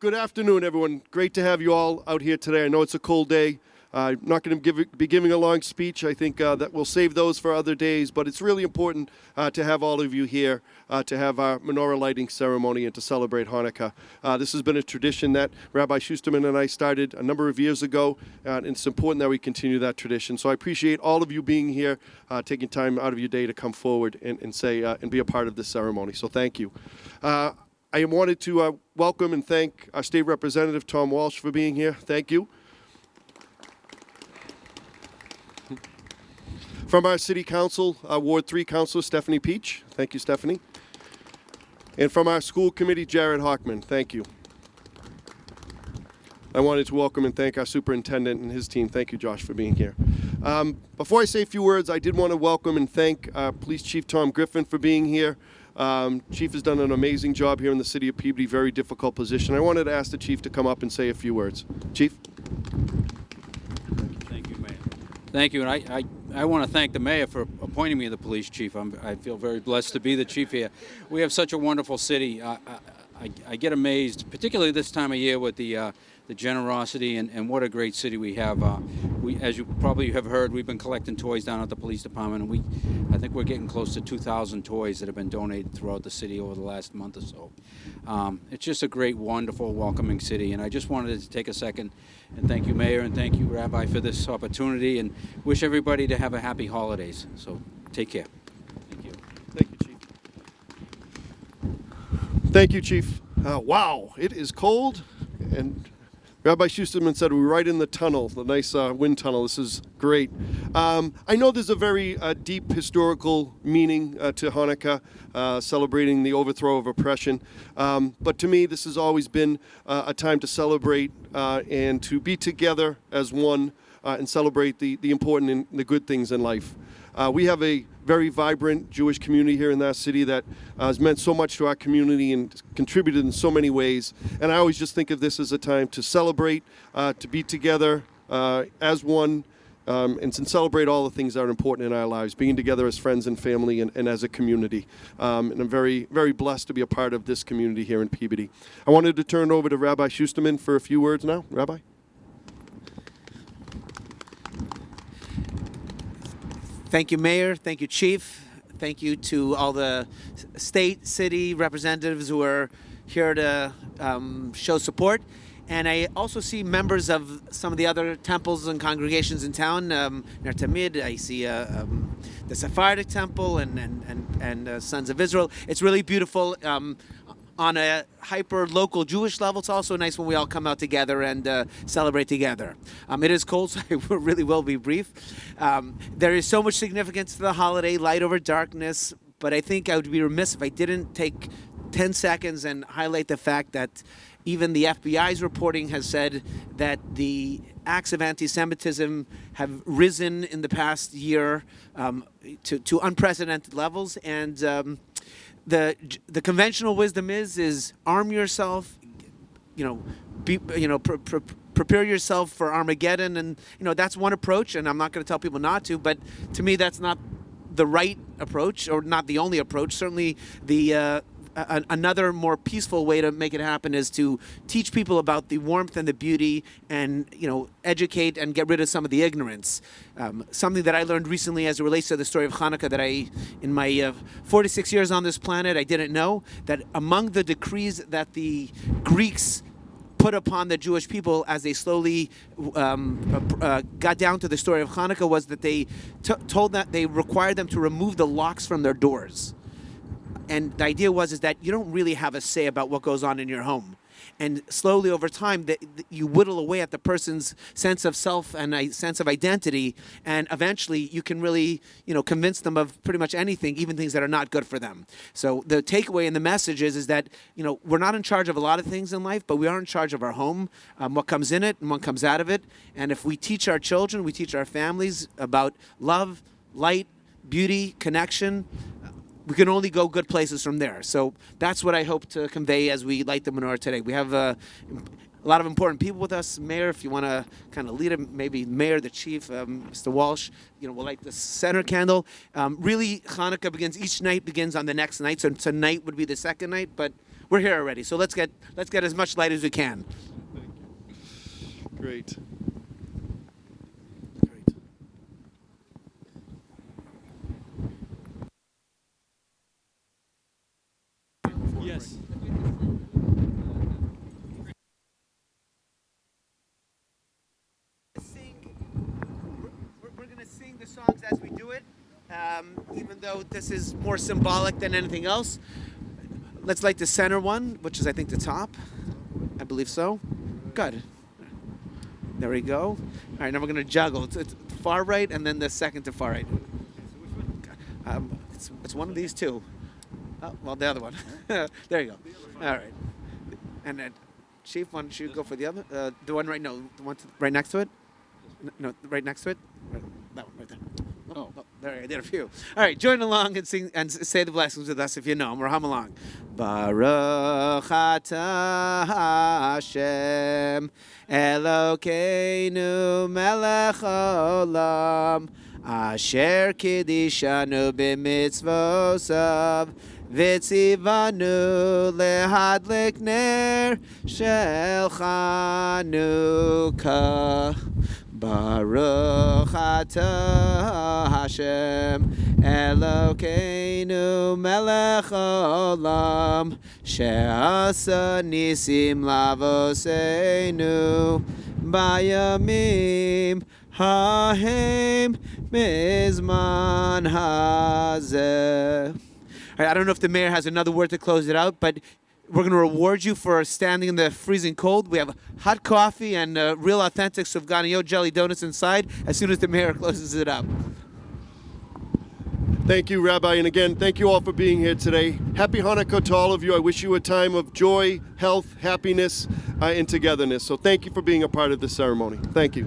Good afternoon, everyone. Great to have you all out here today. I know it's a cold day. I'm not going to be giving a long speech. I think that we'll save those for other days, but it's really important to have all of you here to have our menorah lighting ceremony and to celebrate Hanukkah. This has been a tradition that Rabbi Schusterman and I started a number of years ago, and it's important that we continue that tradition. So I appreciate all of you being here, taking time out of your day to come forward and say and be a part of this ceremony. So thank you. I wanted to welcome and thank our state representative, Tom Walsh, for being here. Thank you. From our city council, Ward 3 councilor, Stephanie Peach. Thank you, Stephanie. And from our school committee, Jared Hockman. Thank you. I wanted to welcome and thank our superintendent and his team. Thank you, Josh, for being here. Before I say a few words, I did want to welcome and thank Police Chief Tom Griffin for being here. Chief has done an amazing job here in the city of Peabody, very difficult position. I wanted to ask the chief to come up and say a few words. Chief? Thank you, Mayor. Thank you, and I want to thank the mayor for appointing me the police chief. I feel very blessed to be the chief here. We have such a wonderful city. I get amazed, particularly this time of year, with the generosity and what a great city we have. As you probably have heard, we've been collecting toys down at the police department, and I think we're getting close to 2,000 toys that have been donated throughout the city over the last month or so. It's just a great, wonderful, welcoming city, and I just wanted to take a second and thank you, Mayor, and thank you, Rabbi, for this opportunity, and wish everybody to have a happy holidays. So take care. Thank you. Thank you, Chief. Thank you, Chief. Wow, it is cold, and Rabbi Schusterman said we're right in the tunnel, the nice wind tunnel. This is great. I know there's a very deep historical meaning to Hanukkah, celebrating the overthrow of oppression. But to me, this has always been a time to celebrate and to be together as one and celebrate the important and the good things in life. We have a very vibrant Jewish community here in that city that has meant so much to our community and contributed in so many ways. And I always just think of this as a time to celebrate, to be together as one, and to celebrate all the things that are important in our lives, being together as friends and family and as a community. And I'm very, very blessed to be a part of this community here in Peabody. I wanted to turn it over to Rabbi Schusterman for a few words now. Rabbi? Thank you, Mayor. Thank you, Chief. Thank you to all the state, city representatives who are here to show support. And I also see members of some of the other temples and congregations in town. Ner Tamid, I see the Sephardic Temple and Sons of Israel. It's really beautiful. On a hyper-local Jewish level, it's also nice when we all come out together and celebrate together. It is cold, so I really will be brief. There is so much significance to the holiday, light over darkness, but I think I would be remiss if I didn't take 10 seconds and highlight the fact that even the FBI's reporting has said that the acts of anti-Semitism have risen in the past year to unprecedented levels, and the conventional wisdom is arm yourself, prepare yourself for Armageddon, and that's one approach, and I'm not going to tell people not to, but to me that's not the right approach, or not the only approach. Certainly another more peaceful way to make it happen is to teach people about the warmth and the beauty, and educate and get rid of some of the ignorance. Something that I learned recently as it relates to the story of Hanukkah that in my 46 years on this planet, I didn't know that among the decrees that the Greeks put upon the Jewish people as they slowly got down to the story of Hanukkah was that they they required them to remove the locks from their doors. And the idea is that you don't really have a say about what goes on in your home. And slowly over time, you whittle away at the person's sense of self and a sense of identity. And eventually, you can really, convince them of pretty much anything, even things that are not good for them. So the takeaway and the message is that, we're not in charge of a lot of things in life, but we are in charge of our home, what comes in it and what comes out of it. And if we teach our children, we teach our families about love, light, beauty, connection, we can only go good places from there. So that's what I hope to convey as we light the menorah today. We have a lot of important people with us. Mayor, if you want to kind of lead it, maybe Mayor, the Chief, Mr. Walsh, we'll light the center candle. Really, Hanukkah each night begins on the next night. So tonight would be the second night, but we're here already. So let's get as much light as we can. Great. Yes. We're going to sing the songs as we do it, even though this is more symbolic than anything else. Let's light the center one, which is, I think, the top. I believe so. Good. There we go. All right, now we're going to juggle. It's far right and then the second to far right. It's one of these two. Oh, well, the other one. There you go. All right. And then, Chief, why don't you go for the other? The one right, no, the one right next to it? No, right next to it? Right, that one right there. Oh, there I did a few. All right, join along and sing and say the blessings with us if you know them, or hum along. Baruch atah Hashem Elokeinu melech olam asher kiddishanu b'mitzvosav v'tzivanu lehadlik ner shel Chanukah. Baruch atah Hashem Elokeinu melech olam she'asa nisim lavoseinu bayamim hahem mizman hazeh. All right, I don't know if the mayor has another word to close it out, but we're going to reward you for standing in the freezing cold. We have hot coffee and real authentic Sufganiyot jelly donuts inside as soon as the mayor closes it up. Thank you, Rabbi. And again, thank you all for being here today. Happy Hanukkah to all of you. I wish you a time of joy, health, happiness, and togetherness. So thank you for being a part of this ceremony. Thank you.